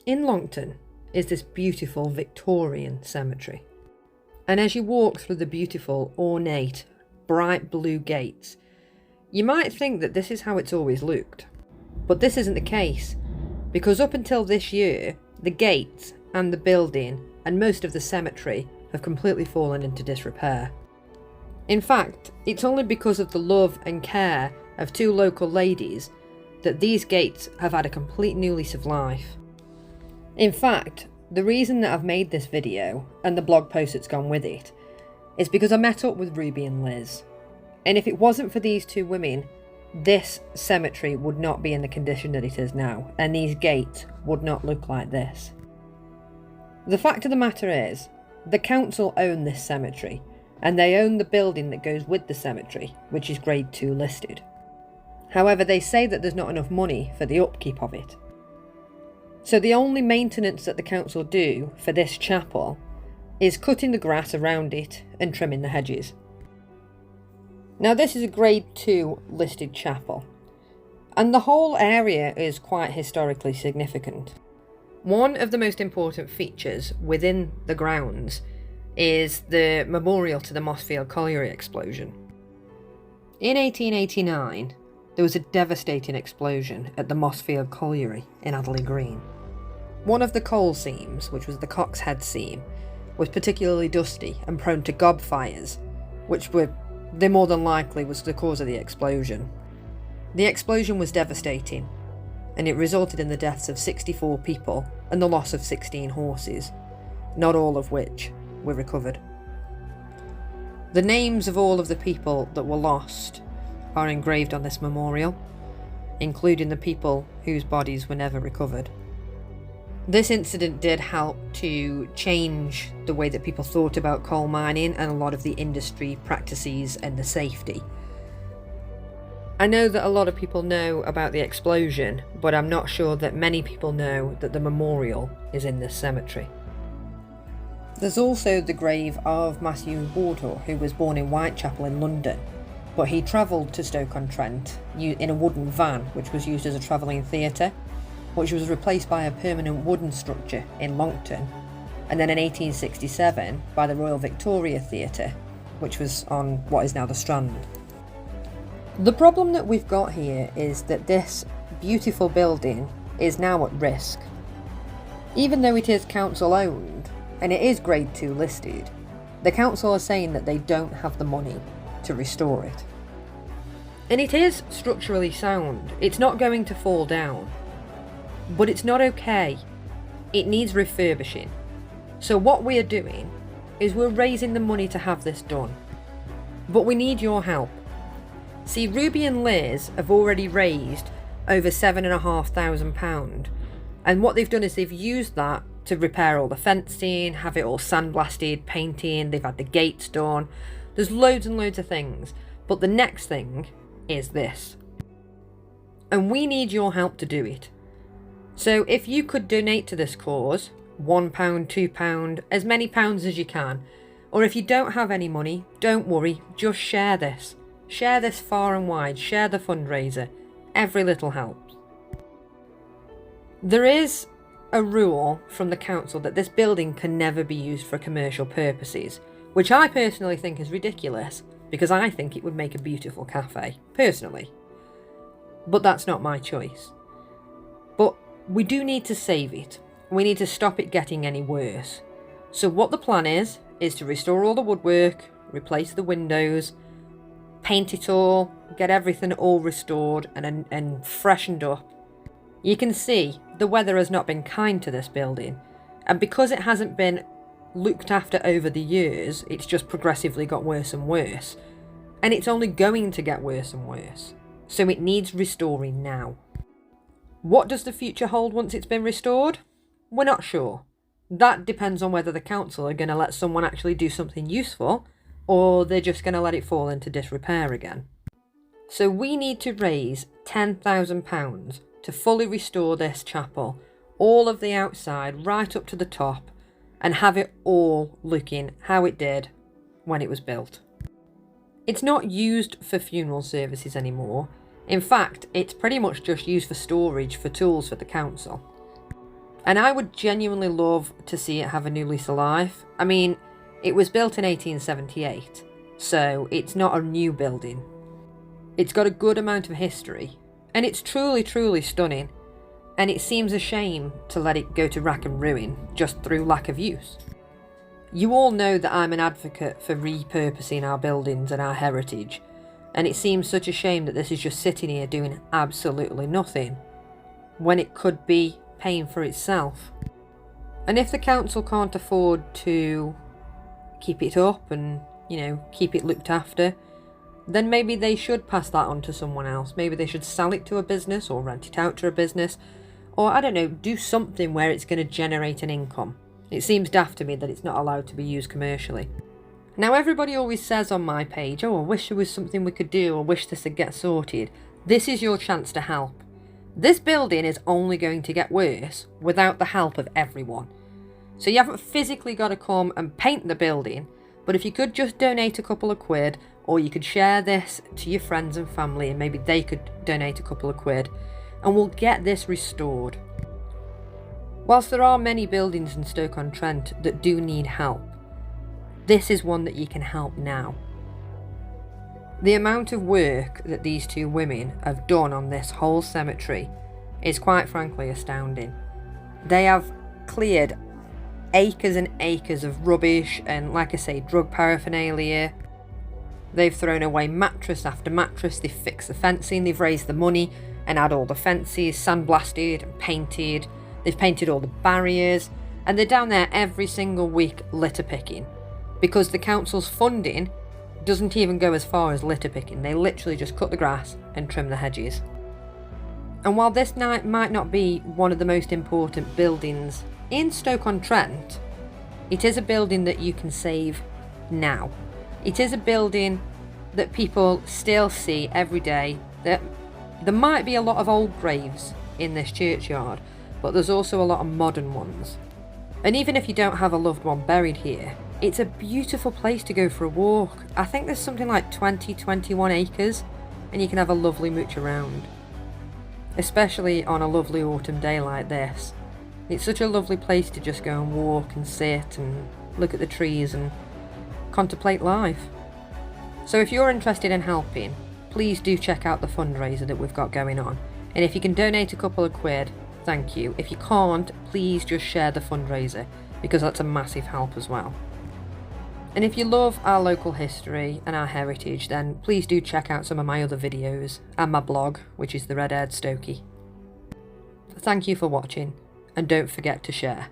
In Longton is this beautiful Victorian cemetery. And as you walk through the beautiful, ornate, bright blue gates, you might think that this is how it's always looked. But this isn't the case, because up until this year, the gates and the building and most of the cemetery have completely fallen into disrepair. In fact, it's only because of the love and care of two local ladies that these gates have had a complete new lease of life. In fact, the reason that I've made this video, and the blog post that's gone with it, is because I met up with Ruby and Liz. And if it wasn't for these two women, this cemetery would not be in the condition that it is now, and these gates would not look like this. The fact of the matter is, the council own this cemetery, and they own the building that goes with the cemetery, which is Grade 2 listed. However, they say that there's not enough money for the upkeep of it. So the only maintenance that the council do for this chapel is cutting the grass around it and trimming the hedges. Now this is a Grade 2 listed chapel, and the whole area is quite historically significant. One of the most important features within the grounds is the memorial to the Mossfield Colliery explosion. In 1889, there was a devastating explosion at the Mossfield Colliery in Adderley Green. One of the coal seams, which was the Cock's Head seam, was particularly dusty and prone to gob fires, which they more than likely was the cause of the explosion. The explosion was devastating, and it resulted in the deaths of 64 people and the loss of 16 horses, not all of which were recovered. The names of all of the people that were lost are engraved on this memorial, including the people whose bodies were never recovered. This incident did help to change the way that people thought about coal mining and a lot of the industry practices and the safety. I know that a lot of people know about the explosion, but I'm not sure that many people know that the memorial is in this cemetery. There's also the grave of Matthew Wardour, who was born in Whitechapel in London, but he travelled to Stoke-on-Trent in a wooden van which was used as a travelling theatre, which was replaced by a permanent wooden structure in Longton, and then in 1867 by the Royal Victoria Theatre, which was on what is now the Strand. The problem that we've got here is that this beautiful building is now at risk. Even though it is council owned, and it is Grade 2 listed, the council are saying that they don't have the money to restore it. And it is structurally sound, it's not going to fall down. But it's not okay. It needs refurbishing. So what we're doing is we're raising the money to have this done. But we need your help. See, Ruby and Liz have already raised over £7,500, and what they've done is they've used that to repair all the fencing, have it all sandblasted, painting, they've had the gates done. There's loads and loads of things. But the next thing is this. And we need your help to do it. So if you could donate to this cause, £1, £2, as many pounds as you can, or if you don't have any money, don't worry, just share this. Share this far and wide, share the fundraiser. Every little helps. There is a rule from the council that this building can never be used for commercial purposes, which I personally think is ridiculous, because I think it would make a beautiful cafe, personally. But that's not my choice. But we do need to save it. We need to stop it getting any worse. So what the plan is to restore all the woodwork, replace the windows, paint it all, get everything all restored and freshened up. You can see the weather has not been kind to this building, and because it hasn't been looked after over the years, it's just progressively got worse and worse, and it's only going to get worse and worse. So it needs restoring now. What does the future hold once it's been restored? We're not sure. That depends on whether the council are going to let someone actually do something useful, or they're just going to let it fall into disrepair again. So we need to raise £10,000 to fully restore this chapel, all of the outside right up to the top, and have it all looking how it did when it was built. It's not used for funeral services anymore. In fact, it's pretty much just used for storage for tools for the council. And I would genuinely love to see it have a new lease of life. I mean, it was built in 1878, so it's not a new building. It's got a good amount of history, and it's truly, truly stunning. And it seems a shame to let it go to rack and ruin just through lack of use. You all know that I'm an advocate for repurposing our buildings and our heritage, and it seems such a shame that this is just sitting here doing absolutely nothing, when it could be paying for itself. And if the council can't afford to keep it up and, keep it looked after, then maybe they should pass that on to someone else. Maybe they should sell it to a business or rent it out to a business, or I don't know, do something where it's going to generate an income. It seems daft to me that it's not allowed to be used commercially. Now, everybody always says on my page, oh, I wish there was something we could do, I wish this would get sorted. This is your chance to help. This building is only going to get worse without the help of everyone. So you haven't physically got to come and paint the building, but if you could just donate a couple of quid, or you could share this to your friends and family and maybe they could donate a couple of quid, and we'll get this restored. Whilst there are many buildings in Stoke-on-Trent that do need help, this is one that you can help now. The amount of work that these two women have done on this whole cemetery is quite frankly astounding. They have cleared acres and acres of rubbish and, like I say, drug paraphernalia. They've thrown away mattress after mattress, they've fixed the fencing, they've raised the money and had all the fences sandblasted and painted. They've painted all the barriers, and they're down there every single week litter picking, because the council's funding doesn't even go as far as litter picking. They literally just cut the grass and trim the hedges. And while this might not be one of the most important buildings in Stoke-on-Trent, it is a building that you can save now. It is a building that people still see every day. That there might be a lot of old graves in this churchyard, but there's also a lot of modern ones. And even if you don't have a loved one buried here, it's a beautiful place to go for a walk. I think there's something like 21 acres, and you can have a lovely mooch around. Especially on a lovely autumn day like this. It's such a lovely place to just go and walk and sit and look at the trees and contemplate life. So if you're interested in helping, please do check out the fundraiser that we've got going on. And if you can donate a couple of quid, thank you. If you can't, please just share the fundraiser, because that's a massive help as well. And if you love our local history and our heritage, then please do check out some of my other videos and my blog, which is The Red Haired Stokey. Thank you for watching, and don't forget to share.